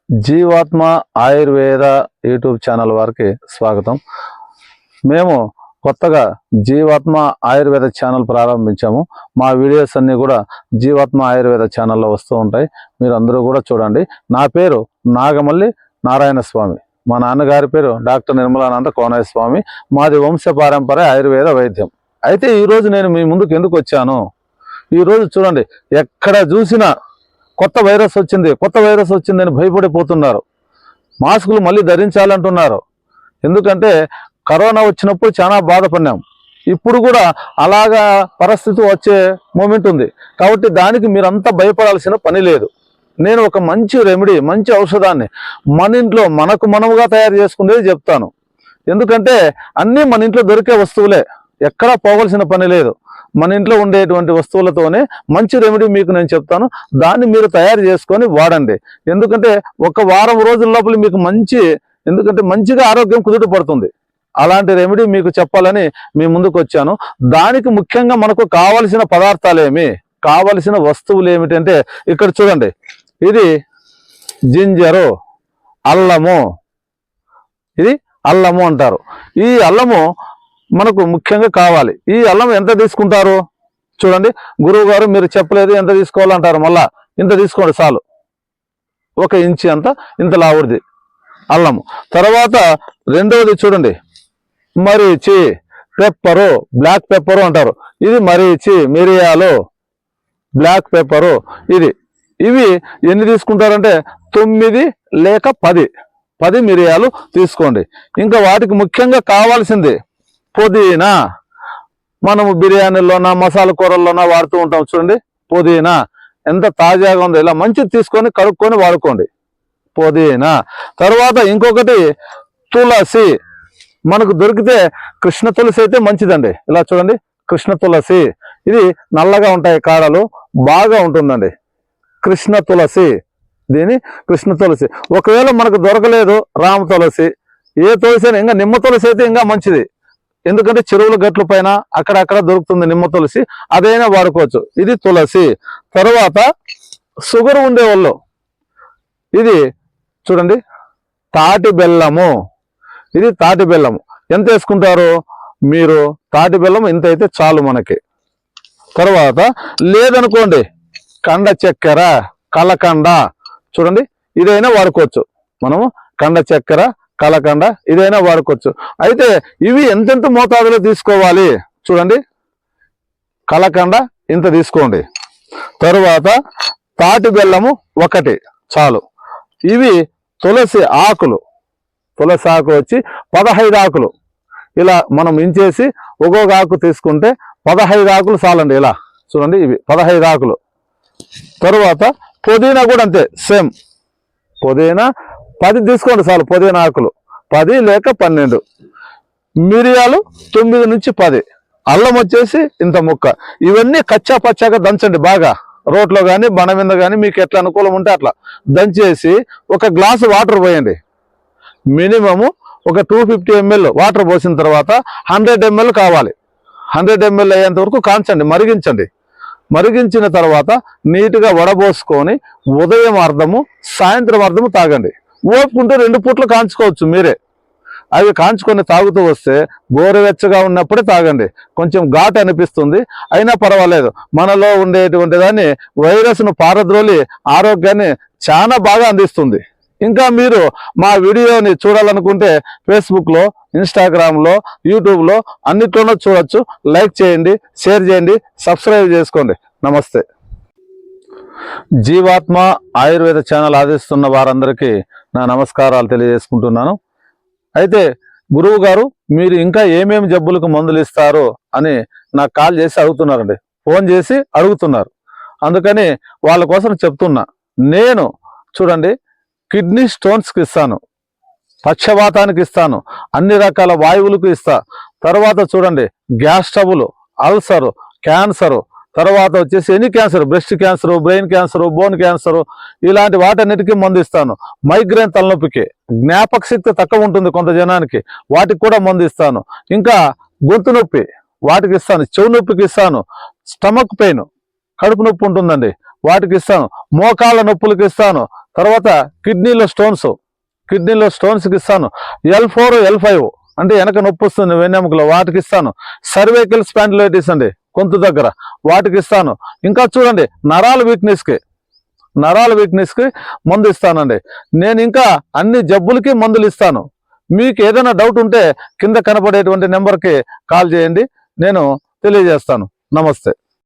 జీవాత్మ Ayurveda YouTube channel వారికి స్వాగతం. మేము కొత్తగా జీవాత్మ ఆయుర్వేద ఛానల్ ప్రారంభించాము. మా వీడియోస్ అన్నీ కూడా జీవాత్మ ఆయుర్వేద ఛానల్లో వస్తూ ఉంటాయి. మీరు అందరూ కూడా చూడండి. నా పేరు నాగమల్లి నారాయణ స్వామి. మా నాన్నగారి పేరు డాక్టర్ నిర్మలానంద కోనయ్య స్వామి. మాది వంశపారంపర్య ఆయుర్వేద వైద్యం. అయితే ఈరోజు నేను మీ ముందుకు ఎందుకు వచ్చాను? ఈరోజు చూడండి, ఎక్కడ చూసినా కొత్త వైరస్ వచ్చిందని భయపడిపోతున్నారు. మాస్కులు మళ్ళీ ధరించాలంటున్నారు. ఎందుకంటే కరోనా వచ్చినప్పుడు చాలా బాధపడినాం. ఇప్పుడు కూడా అలాగా పరిస్థితి వచ్చే మూమెంట్ ఉంది. కాబట్టి దానికి మీరంతా భయపడాల్సిన పని లేదు. నేను ఒక మంచి రెమెడీ, మంచి ఔషధాన్ని మన ఇంట్లో మనముగా తయారు చేసుకునేది చెప్తాను. ఎందుకంటే అన్నీ మన ఇంట్లో దొరికే వస్తువులే, ఎక్కడా పోవలసిన పని లేదు. మన ఇంట్లో ఉండేటువంటి వస్తువులతోనే మంచి రెమెడీ మీకు నేను చెప్తాను. దాన్ని మీరు తయారు చేసుకొని వాడండి. ఎందుకంటే ఒక వారం రోజుల లోపల మీకు మంచిగా ఆరోగ్యం కుదుట పడుతుంది. అలాంటి రెమెడీ మీకు చెప్పాలని మీ ముందుకు వచ్చాను. దానికి ముఖ్యంగా మనకు కావలసిన పదార్థాలేమి, కావలసిన వస్తువులు ఏమిటంటే ఇక్కడ చూడండి, ఇది జింజరు, అల్లము. ఇది అల్లము అంటారు. ఈ అల్లము మనకు ముఖ్యంగా కావాలి. ఈ అల్లం ఎంత తీసుకుంటారు చూడండి. గురువు గారు మీరు చెప్పలేదు ఎంత తీసుకోవాలంటారు. మళ్ళా ఇంత తీసుకోండి చాలు. 1 ఇంచి అంత, ఇంత లావుడిది అల్లము. తర్వాత రెండవది చూడండి, మరీచి, పెప్పరు, బ్లాక్ పెప్పరు అంటారు. ఇది మరీచి, మిరియాలు, బ్లాక్ పెప్పరు. ఇవి ఎన్ని తీసుకుంటారంటే 9 లేక 10 మిరియాలు తీసుకోండి. ఇంకా వాటికి ముఖ్యంగా కావాల్సింది పుదీనా. మనము బిర్యానీలోనా మసాలా కూరల్లోనా వాడుతూ ఉంటాం. చూడండి పుదీనా ఎంత తాజాగా ఉందో. ఇలా మంచిది తీసుకొని కడుక్కొని వాడుకోండి పుదీనా. తర్వాత ఇంకొకటి తులసి. మనకు దొరికితే కృష్ణ తులసి అయితే మంచిదండి. ఇలా చూడండి, కృష్ణ తులసి. ఇది నల్లగా ఉంటాయి కాడలు, బాగా ఉంటుందండి కృష్ణ తులసి. దీని కృష్ణ తులసి. ఒకవేళ మనకు దొరకలేదు రామ తులసి, ఏ తులసి అయినా, ఇంకా నిమ్మ తులసి అయితే ఇంకా మంచిది. ఎందుకంటే చెరువుల గట్ల పైన అక్కడక్కడ దొరుకుతుంది నిమ్మ తులసి, అదైనా వాడుకోవచ్చు. ఇది తులసి. తర్వాత షుగర్ ఉండేవాళ్ళు ఇది చూడండి, తాటి బెల్లము. ఇది తాటి బెల్లము. ఎంత వేసుకుంటారు మీరు? తాటి బెల్లం ఇంత అయితే చాలు మనకి. తర్వాత లేదనుకోండి కండ చక్కెర, కలకండ. చూడండి, ఇదైనా వాడుకోవచ్చు మనము. కండ చక్కెర, కలకండ ఇదైనా వాడుకోవచ్చు. అయితే ఇవి ఎంతెంత మోతాదులో తీసుకోవాలి చూడండి. కలకండ ఇంత తీసుకోండి. తరువాత తాటి బెల్లము 1 చాలు. ఇవి తులసి ఆకులు. తులసి ఆకు వచ్చి 15 ఆకులు. ఇలా మనం ఇంచేసి ఒక్కొక్క ఆకు తీసుకుంటే 15 ఆకులు చాలండి. ఇలా చూడండి, ఇవి 15 ఆకులు. తరువాత పుదీనా కూడా అంతే, సేమ్. పుదీనా 10 తీసుకోండి చాలు. పుదీనా ఆకులు 10 లేక 12. మిరియాలు 9 నుంచి 10. అల్లం వచ్చేసి ఇంత ముక్క. ఇవన్నీ కచ్చా పచ్చాగా దంచండి బాగా. రోట్లో కానీ బండ మీద కానీ మీకు ఎట్లా అనుకూలం ఉంటే అట్లా దంచేసి 1 గ్లాసు వాటర్ పోయండి. మినిమము ఒక 250 ml వాటర్ పోసిన తర్వాత 100 ml కావాలి. 100 ml అయ్యేంత వరకు కాంచండి, మరిగించండి. మరిగించిన తర్వాత నీట్గా వడబోసుకొని ఉదయం అర్ధము, సాయంత్రం అర్ధము తాగండి. ఓపుకుంటే 2 పూట్లు కాంచుకోవచ్చు మీరే. అవి కాంచుకొని తాగుతూ వస్తే గోరువెచ్చగా ఉన్నప్పుడే తాగండి. కొంచెం ఘాటు అనిపిస్తుంది, అయినా పర్వాలేదు. మనలో ఉండేటువంటి దాన్ని, వైరస్ను పారద్రోలి ఆరోగ్యాన్ని చాలా బాగా అందిస్తుంది. ఇంకా మీరు మా వీడియోని చూడాలనుకుంటే ఫేస్బుక్లో, ఇన్స్టాగ్రామ్లో, యూట్యూబ్లో అన్నిట్లోనూ చూడొచ్చు. లైక్ చేయండి, షేర్ చేయండి, సబ్స్క్రైబ్ చేసుకోండి. నమస్తే. జీవాత్మ ఆయుర్వేద ఛానల్ ఆదరిస్తున్న వారందరికీ నా నమస్కారాలు తెలియజేసుకుంటున్నాను. అయితే గురువు గారు మీరు ఇంకా ఏమేమి జబ్బులకు మందులు ఇస్తారు అని నాకు కాల్ చేసి అడుగుతున్నారండి, ఫోన్ చేసి అడుగుతున్నారు. అందుకని వాళ్ళ కోసం చెప్తున్నా. నేను చూడండి, కిడ్నీ స్టోన్స్కి ఇస్తాను, పక్షవాతానికి ఇస్తాను, అన్ని రకాల వాయువులకు ఇస్తా. తర్వాత చూడండి, గ్యాస్ ట్రబుల్, అల్సరు, క్యాన్సరు, తర్వాత వచ్చేసి any cancer, breast cancer, brain cancer, bone cancer, ఇలాంటి వాటన్నిటికీ మందు ఇస్తాను. మైగ్రేన్ తలనొప్పికి, జ్ఞాపక శక్తి తక్కువ ఉంటుంది కొంత జనానికి, వాటికి కూడా మందు ఇస్తాను. ఇంకా గొంతు నొప్పి వాటికి ఇస్తాను, చెవు నొప్పికి ఇస్తాను, స్టమక్ పెయిన్, కడుపు నొప్పి ఉంటుందండి వాటికి ఇస్తాను, మోకాళ్ళ నొప్పులకి ఇస్తాను. తర్వాత కిడ్నీలో స్టోన్స్కి ఇస్తాను. L4 L5 అంటే వెనక నొప్పి వస్తుంది వెన్నెముకలో, వాటికి ఇస్తాను. సర్వైకల్ స్పాండిలైటిస్ అండి గొంతు దగ్గర, వాటికి ఇస్తాను. ఇంకా చూడండి నరాల వీక్నెస్కి మందు ఇస్తానండి. నేను ఇంకా అన్ని జబ్బులకి మందులు ఇస్తాను. మీకు ఏదైనా డౌట్ ఉంటే కింద కనపడేటువంటి నెంబర్కి కాల్ చేయండి, నేను తెలియజేస్తాను. నమస్తే.